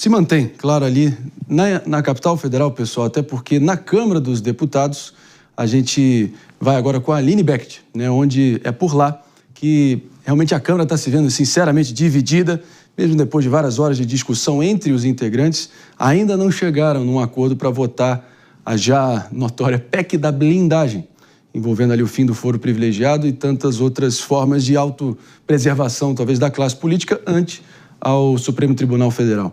se mantém, claro, ali na capital federal, pessoal, até porque na Câmara dos Deputados a gente vai agora com a Aline Beckett, né, onde é por lá que realmente a Câmara está se vendo sinceramente dividida, mesmo depois de várias horas de discussão entre os integrantes, ainda não chegaram num acordo para votar a já notória PEC da blindagem, envolvendo ali o fim do foro privilegiado e tantas outras formas de autopreservação, talvez, da classe política ante ao Supremo Tribunal Federal.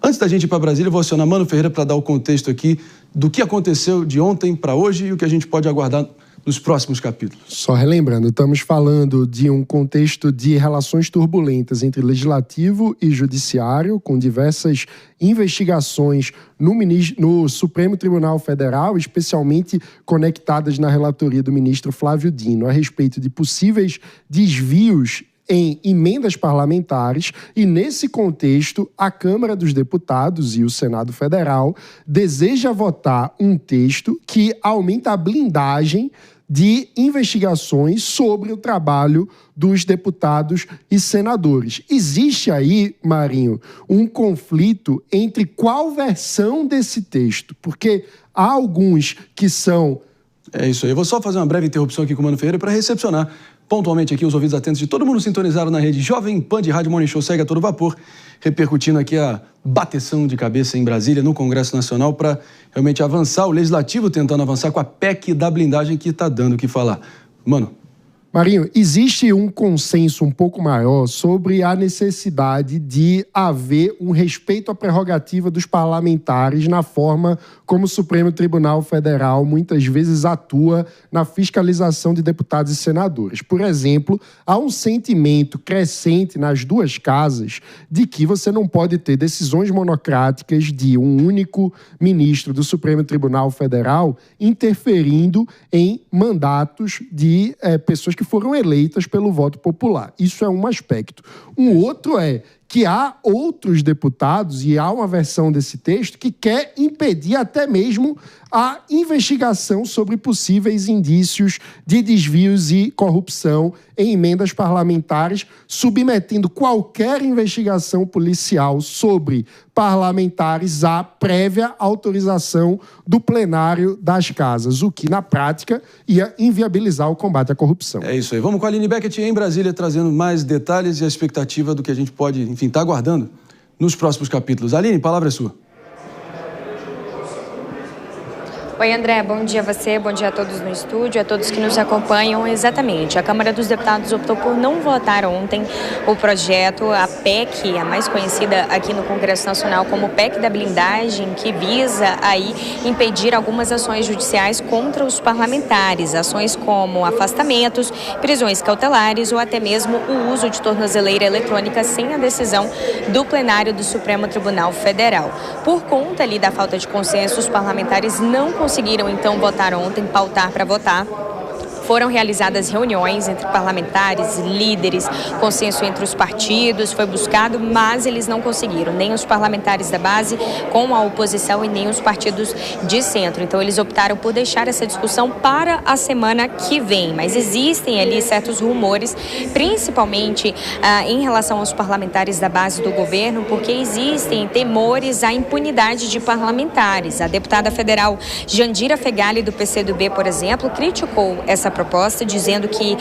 Antes da gente ir para Brasília, eu vou acionar Mano Ferreira para dar o contexto aqui do que aconteceu de ontem para hoje e o que a gente pode aguardar nos próximos capítulos. Só relembrando, estamos falando de um contexto de relações turbulentas entre legislativo e judiciário, com diversas investigações no Supremo Tribunal Federal, especialmente conectadas na relatoria do ministro Flávio Dino, a respeito de possíveis desvios em emendas parlamentares, e nesse contexto a Câmara dos Deputados e o Senado Federal deseja votar um texto que aumenta a blindagem de investigações sobre o trabalho dos deputados e senadores. Existe aí, Marinho, um conflito entre qual versão desse texto, porque há alguns que são... É isso aí. Eu vou só fazer uma breve interrupção aqui com o Mano Ferreira para recepcionar pontualmente aqui os ouvidos atentos de todo mundo sintonizado na rede Jovem Pan de Rádio Morning Show segue a todo vapor, repercutindo aqui a bateção de cabeça em Brasília, no Congresso Nacional, para realmente avançar, o Legislativo tentando avançar com a PEC da blindagem que está dando o que falar. Mano. Marinho, existe um consenso um pouco maior sobre a necessidade de haver um respeito à prerrogativa dos parlamentares na forma como o Supremo Tribunal Federal muitas vezes atua na fiscalização de deputados e senadores. Por exemplo, há um sentimento crescente nas duas casas de que você não pode ter decisões monocráticas de um único ministro do Supremo Tribunal Federal interferindo em mandatos de pessoas que foram eleitas pelo voto popular. Isso é um aspecto. Um outro é que há outros deputados, e há uma versão desse texto, que quer impedir até mesmo a investigação sobre possíveis indícios de desvios e corrupção em emendas parlamentares, submetendo qualquer investigação policial sobre parlamentares à prévia autorização do plenário das casas, o que, na prática, ia inviabilizar o combate à corrupção. É isso aí. Vamos com a Aline Beckett em Brasília, trazendo mais detalhes e a expectativa do que a gente pode, enfim, tá aguardando nos próximos capítulos. Aline, a palavra é sua. Oi, André, bom dia a você, bom dia a todos no estúdio, a todos que nos acompanham. Exatamente, a Câmara dos Deputados optou por não votar ontem o projeto, a PEC, a mais conhecida aqui no Congresso Nacional como PEC da blindagem, que visa aí impedir algumas ações judiciais contra os parlamentares, ações como afastamentos, prisões cautelares ou até mesmo o uso de tornozeleira eletrônica sem a decisão do plenário do Supremo Tribunal Federal. Por conta ali da falta de consenso, os parlamentares não conseguiram, então, votar ontem, pautar para votar. Foram realizadas reuniões entre parlamentares, líderes, consenso entre os partidos, foi buscado, mas eles não conseguiram, nem os parlamentares da base com a oposição e nem os partidos de centro. Então, eles optaram por deixar essa discussão para a semana que vem. Mas existem ali certos rumores, principalmente em relação aos parlamentares da base do governo, porque existem temores à impunidade de parlamentares. A deputada federal Jandira Fegali, do PCdoB, por exemplo, criticou essa proposta, dizendo que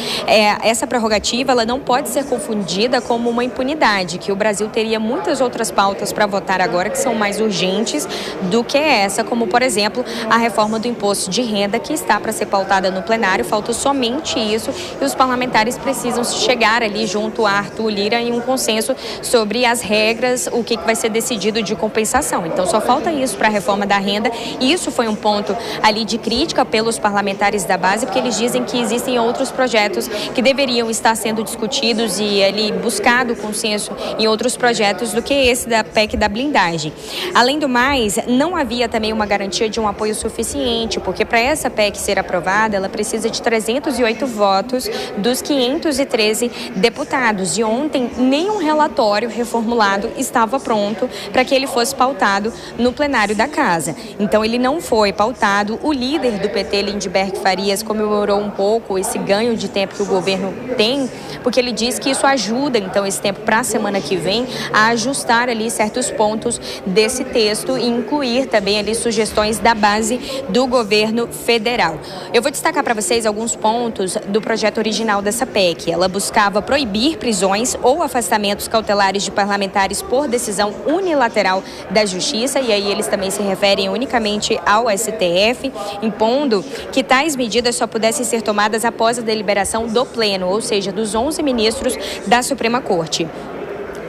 essa prerrogativa ela não pode ser confundida como uma impunidade, que o Brasil teria muitas outras pautas para votar agora que são mais urgentes do que essa, como, por exemplo, a reforma do imposto de renda, que está para ser pautada no plenário. Falta somente isso e os parlamentares precisam chegar ali junto a Arthur Lira em um consenso sobre as regras, o que vai ser decidido de compensação. Então, só falta isso para a reforma da renda, e isso foi um ponto ali de crítica pelos parlamentares da base, porque eles dizem que existem outros projetos que deveriam estar sendo discutidos e ali buscado consenso em outros projetos do que esse da PEC da blindagem. Além do mais, não havia também uma garantia de um apoio suficiente, porque para essa PEC ser aprovada, ela precisa de 308 votos dos 513 deputados. E ontem, nenhum relatório reformulado estava pronto para que ele fosse pautado no plenário da casa. Então, ele não foi pautado. O líder do PT, Lindbergh Farias, comemorou um pouco esse ganho de tempo que o governo tem, porque ele diz que isso ajuda, então, esse tempo para a semana que vem a ajustar ali certos pontos desse texto e incluir também ali sugestões da base do governo federal. Eu vou destacar para vocês alguns pontos do projeto original dessa PEC. Ela buscava proibir prisões ou afastamentos cautelares de parlamentares por decisão unilateral da Justiça, e aí eles também se referem unicamente ao STF, impondo que tais medidas só pudessem ser tomadas após a deliberação do Pleno, ou seja, dos 11 ministros da Suprema Corte.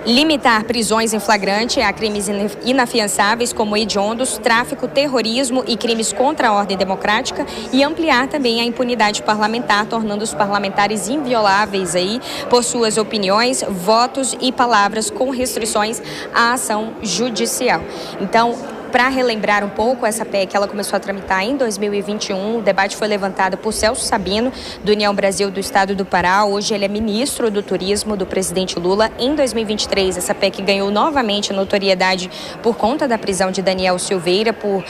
Limitar prisões em flagrante a crimes inafiançáveis como hediondos, tráfico, terrorismo e crimes contra a ordem democrática e ampliar também a impunidade parlamentar, tornando os parlamentares invioláveis aí por suas opiniões, votos e palavras com restrições à ação judicial. Então, para relembrar um pouco, essa PEC ela começou a tramitar em 2021. O debate foi levantado por Celso Sabino, do União Brasil do Estado do Pará. Hoje ele é ministro do Turismo do presidente Lula. Em 2023, essa PEC ganhou novamente notoriedade por conta da prisão de Daniel Silveira por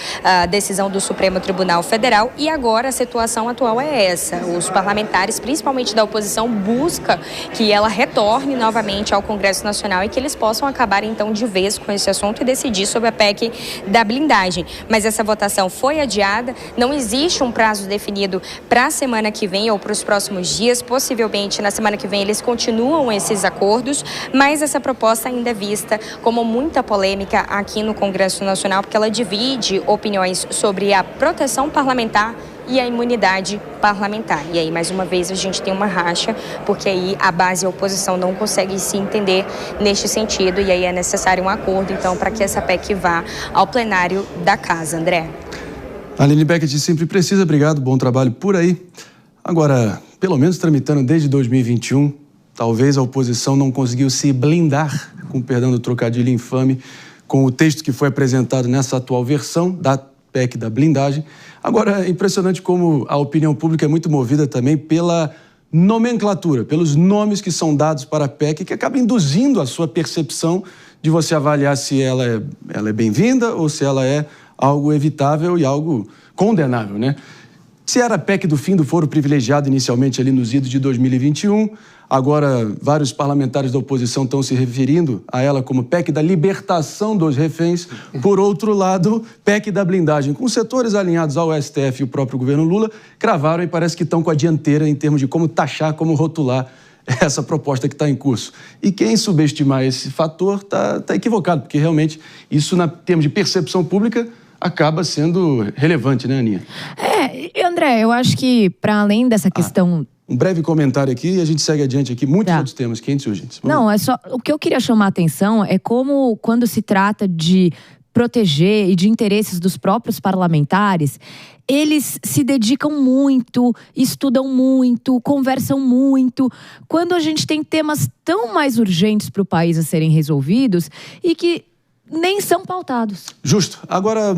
decisão do Supremo Tribunal Federal. E agora a situação atual é essa. Os parlamentares, principalmente da oposição, buscam que ela retorne novamente ao Congresso Nacional e que eles possam acabar então de vez com esse assunto e decidir sobre a PEC da blindagem. Mas essa votação foi adiada, não existe um prazo definido para a semana que vem ou para os próximos dias. Possivelmente na semana que vem eles continuam esses acordos, mas essa proposta ainda é vista como muita polêmica aqui no Congresso Nacional, porque ela divide opiniões sobre a proteção parlamentar e a imunidade parlamentar. E aí, mais uma vez, a gente tem uma racha, porque aí a base e a oposição não conseguem se entender neste sentido, e aí é necessário um acordo, então, para que essa PEC vá ao plenário da Casa. André. Aline Beckett sempre precisa, obrigado, bom trabalho por aí. Agora, pelo menos tramitando desde 2021, talvez a oposição não conseguiu se blindar, com perdão do trocadilho infame, com o texto que foi apresentado nessa atual versão da PEC da blindagem. Agora, é impressionante como a opinião pública é muito movida também pela nomenclatura, pelos nomes que são dados para a PEC, que acaba induzindo a sua percepção de você avaliar se ela é bem-vinda ou se ela é algo evitável e algo condenável, né? Se era a PEC do fim do foro privilegiado inicialmente ali nos idos de 2021, agora vários parlamentares da oposição estão se referindo a ela como PEC da libertação dos reféns. Por outro lado, PEC da blindagem. Com setores alinhados ao STF e o próprio governo Lula, cravaram e parece que estão com a dianteira em termos de como taxar, como rotular essa proposta que está em curso. E quem subestimar esse fator está equivocado, porque realmente isso, em termos de percepção pública, acaba sendo relevante, né, Aninha? André, eu acho que, para além dessa questão... Um breve comentário aqui e a gente segue adiante aqui. Muitos outros temas quentes urgentes. Não, é só... O que eu queria chamar a atenção é como, quando se trata de proteger e de interesses dos próprios parlamentares, eles se dedicam muito, estudam muito, conversam muito. Quando a gente tem temas tão mais urgentes para o país a serem resolvidos e que nem são pautados. Justo. Agora...